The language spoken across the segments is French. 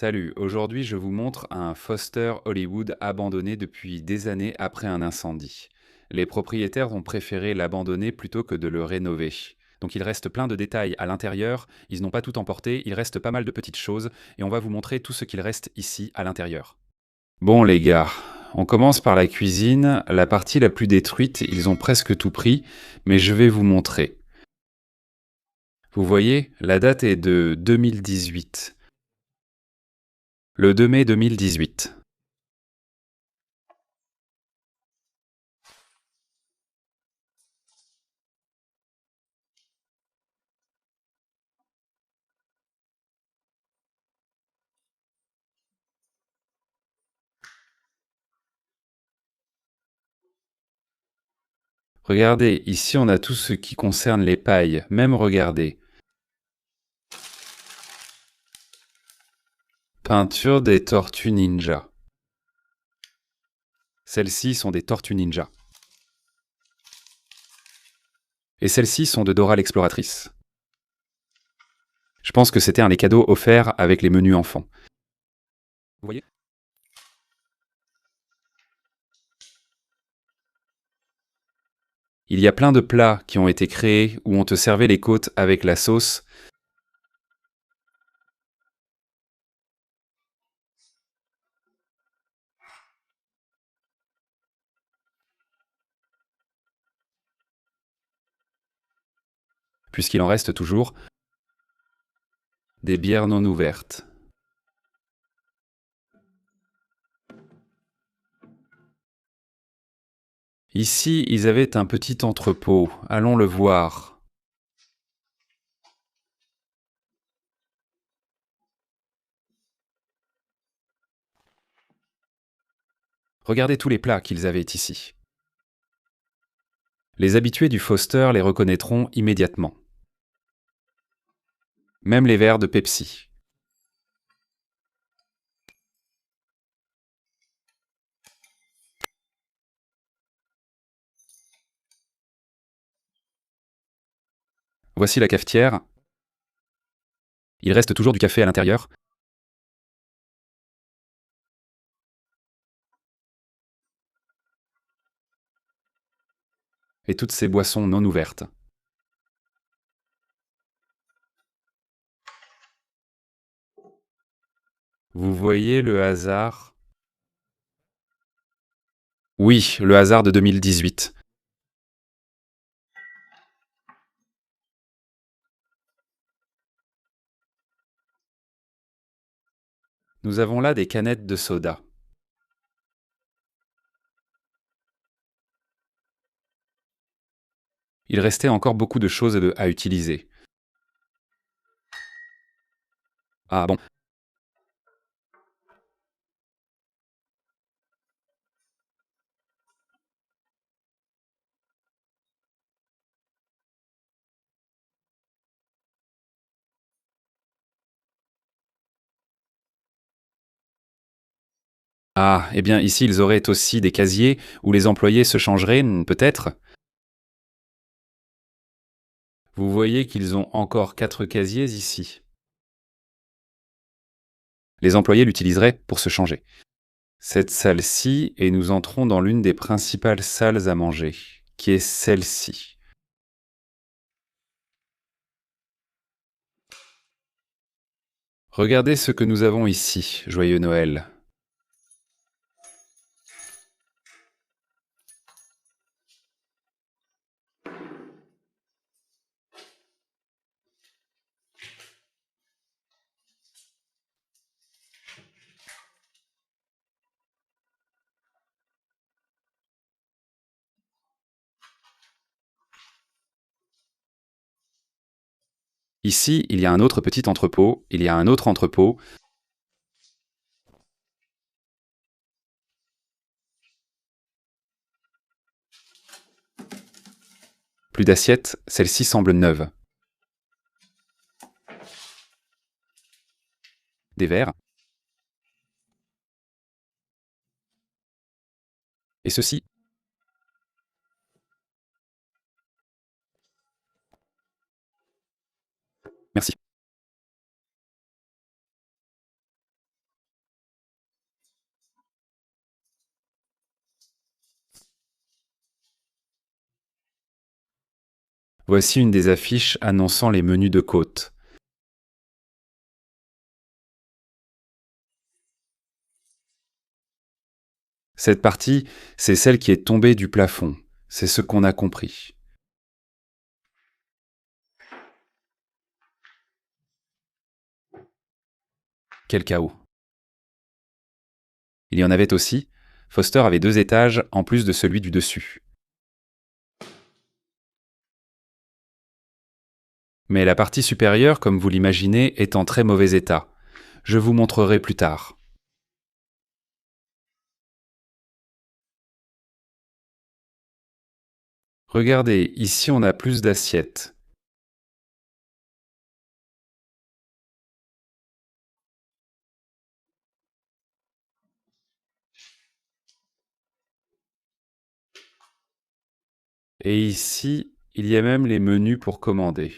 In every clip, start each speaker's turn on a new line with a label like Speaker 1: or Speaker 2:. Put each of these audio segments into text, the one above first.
Speaker 1: Salut, aujourd'hui je vous montre un Foster Hollywood abandonné depuis des années après un incendie. Les propriétaires ont préféré l'abandonner plutôt que de le rénover. Donc il reste plein de détails à l'intérieur, ils n'ont pas tout emporté, il reste pas mal de petites choses et on va vous montrer tout ce qu'il reste ici à l'intérieur. Bon les gars, on commence par la cuisine, la partie la plus détruite, ils ont presque tout pris, mais je vais vous montrer. Vous voyez, la date est de 2018. Le 2 mai 2018. Regardez, ici on a tout ce qui concerne les pailles, même regardez. Peinture des tortues ninja. Celles-ci sont des tortues ninja. Et celles-ci sont de Dora l'exploratrice. Je pense que c'était un des cadeaux offerts avec les menus enfants. Vous voyez? Il y a plein de plats qui ont été créés où on te servait les côtes avec la sauce. Puisqu'il en reste toujours, des bières non ouvertes. Ici, ils avaient un petit entrepôt. Allons le voir. Regardez tous les plats qu'ils avaient ici. Les habitués du Foster les reconnaîtront immédiatement. Même les verres de Pepsi. Voici la cafetière. Il reste toujours du café à l'intérieur. Et toutes ces boissons non ouvertes. Vous voyez le hasard? Oui, le hasard de 2018. Nous avons là des canettes de soda. Il restait encore beaucoup de choses à utiliser. Ah bon. Ah, eh bien ici ils auraient aussi des casiers où les employés se changeraient, peut-être. Vous voyez qu'ils ont encore 4 casiers ici. Les employés l'utiliseraient pour se changer. Cette salle-ci, et nous entrons dans l'une des principales salles à manger, qui est celle-ci. Regardez ce que nous avons ici, joyeux Noël. Ici, il y a un autre petit entrepôt, il y a un autre entrepôt. Plus d'assiettes, celle-ci semble neuve. Des verres. Et ceci. Merci. Voici une des affiches annonçant les menus de côte. Cette partie, c'est celle qui est tombée du plafond. C'est ce qu'on a compris. Quel chaos. Il y en avait aussi. Foster avait 2 étages en plus de celui du dessus. Mais la partie supérieure, comme vous l'imaginez, est en très mauvais état. Je vous montrerai plus tard. Regardez, ici on a plus d'assiettes. Et ici, il y a même les menus pour commander.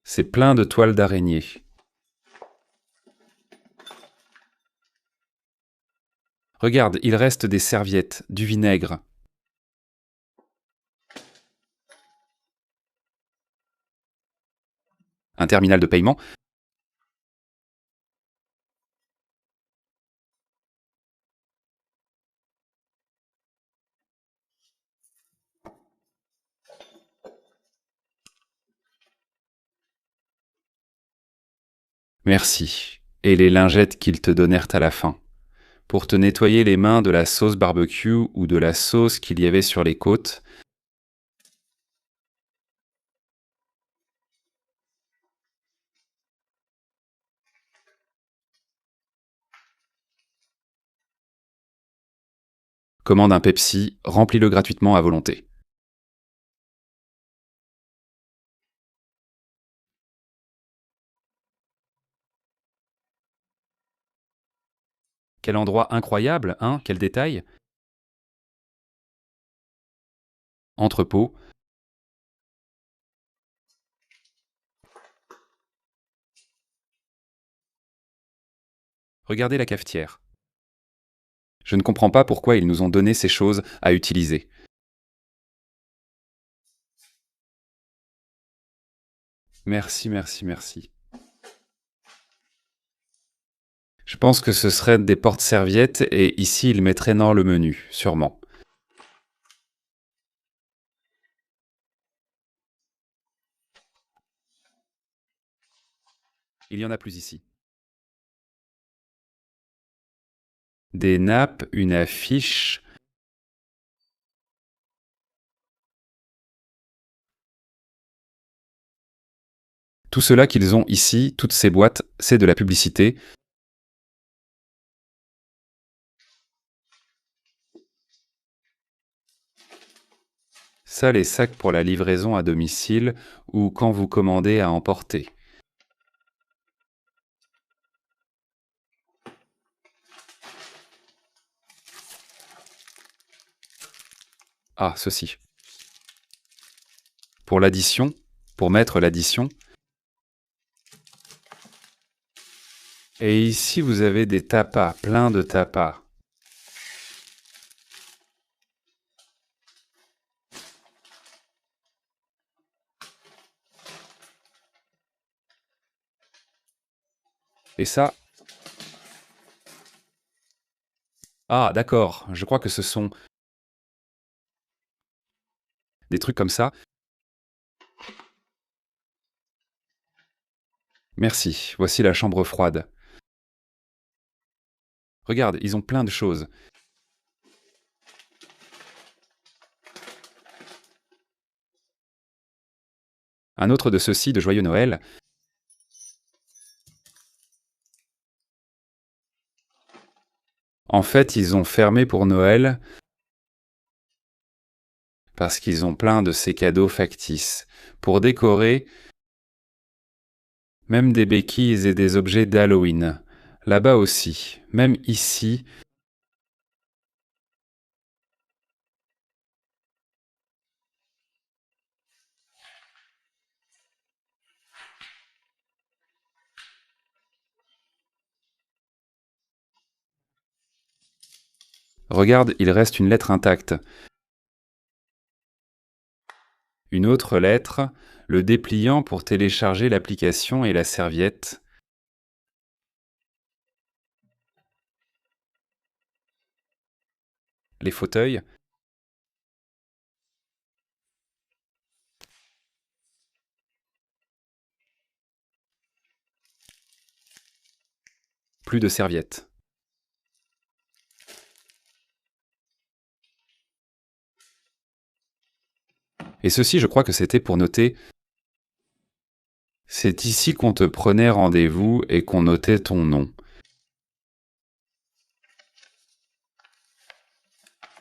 Speaker 1: C'est plein de toiles d'araignée. Regarde, il reste des serviettes, du vinaigre. Un terminal de paiement. Merci. Et les lingettes qu'ils te donnèrent à la fin. Pour te nettoyer les mains de la sauce barbecue ou de la sauce qu'il y avait sur les côtes. Commande un Pepsi, remplis-le gratuitement à volonté. Quel endroit incroyable, hein? Quel détail? Entrepôt. Regardez la cafetière. Je ne comprends pas pourquoi ils nous ont donné ces choses à utiliser. Merci, merci, merci. Je pense que ce seraient des porte-serviettes et ici ils mettraient dans le menu, sûrement. Il y en a plus ici. Des nappes, une affiche. Tout cela qu'ils ont ici, toutes ces boîtes, c'est de la publicité. Ça, les sacs pour la livraison à domicile ou quand vous commandez à emporter. Ah, ceci. Pour l'addition, pour mettre l'addition. Et ici, vous avez des tapas, plein de tapas. Et ça... Ah, d'accord, je crois que ce sont des trucs comme ça. Merci, voici la chambre froide. Regarde, ils ont plein de choses. Un autre de ceux-ci de Joyeux Noël. En fait, ils ont fermé pour Noël parce qu'ils ont plein de ces cadeaux factices. Pour décorer, même des béquilles et des objets d'Halloween. Là-bas aussi, même ici, Regarde, il reste une lettre intacte. Une autre lettre, le dépliant pour télécharger l'application et la serviette. Les fauteuils. Plus de serviettes. Et ceci, je crois que c'était pour noter. C'est ici qu'on te prenait rendez-vous et qu'on notait ton nom.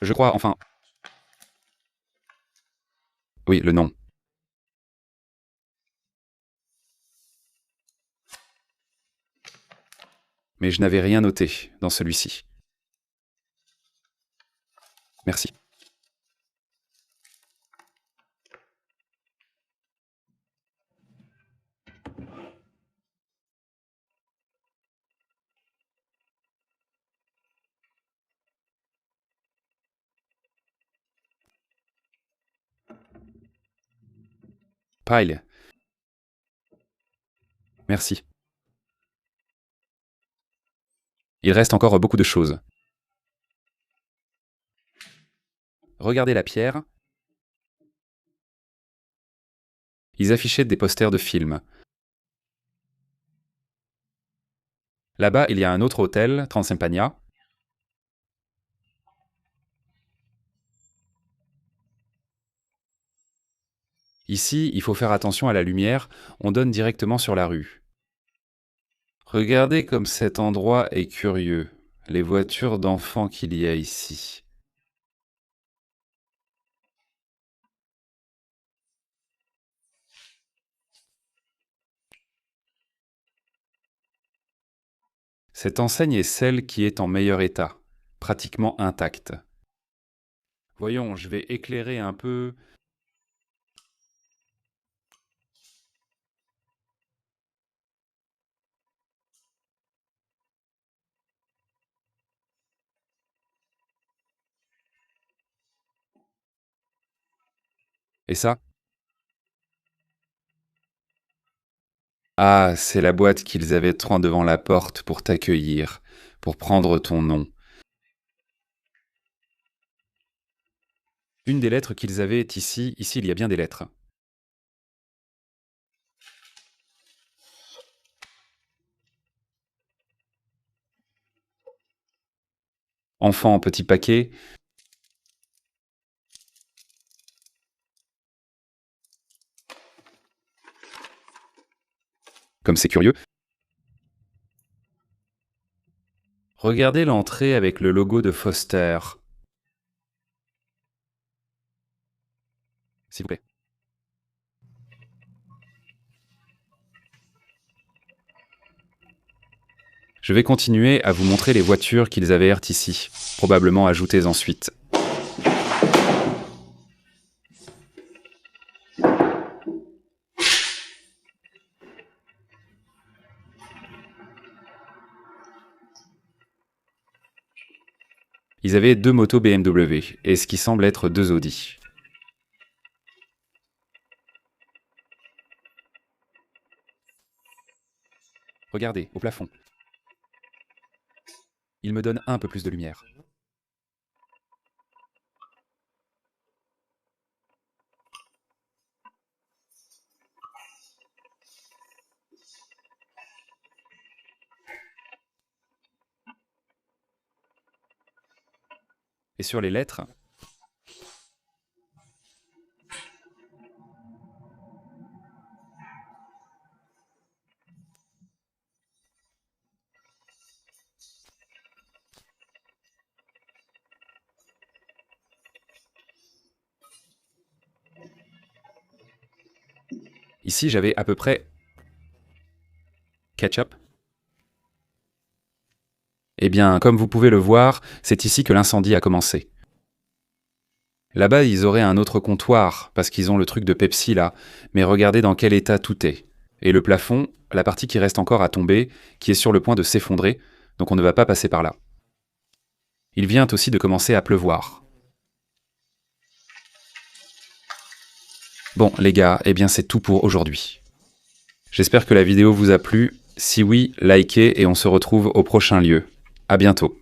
Speaker 1: Je crois, enfin... Oui, le nom. Mais je n'avais rien noté dans celui-ci. Merci. Pile. Merci. Il reste encore beaucoup de choses. Regardez la pierre. Ils affichaient des posters de films. Là-bas, il y a un autre hôtel, Transilvania. Ici, il faut faire attention à la lumière, on donne directement sur la rue. Regardez comme cet endroit est curieux, les voitures d'enfants qu'il y a ici. Cette enseigne est celle qui est en meilleur état, pratiquement intacte. Voyons, je vais éclairer un peu. Et ça? Ah, c'est la boîte qu'ils avaient trempée devant la porte pour t'accueillir, pour prendre ton nom. Une des lettres qu'ils avaient est ici. Ici, il y a bien des lettres. Enfant en petit paquet. Comme c'est curieux. Regardez l'entrée avec le logo de Foster. S'il vous plaît. Je vais continuer à vous montrer les voitures qu'ils avèrent ici, probablement ajoutées ensuite. Ils avaient 2 motos BMW et ce qui semble être 2 Audi. Regardez, au plafond. Il me donne un peu plus de lumière. Et sur les lettres, ici j'avais à peu près ketchup. Eh bien, comme vous pouvez le voir, c'est ici que l'incendie a commencé. Là-bas, ils auraient un autre comptoir, parce qu'ils ont le truc de Pepsi là, mais regardez dans quel état tout est. Et le plafond, la partie qui reste encore à tomber, qui est sur le point de s'effondrer, donc on ne va pas passer par là. Il vient aussi de commencer à pleuvoir. Bon les gars, eh bien c'est tout pour aujourd'hui. J'espère que la vidéo vous a plu. Si oui, likez et on se retrouve au prochain lieu. À bientôt.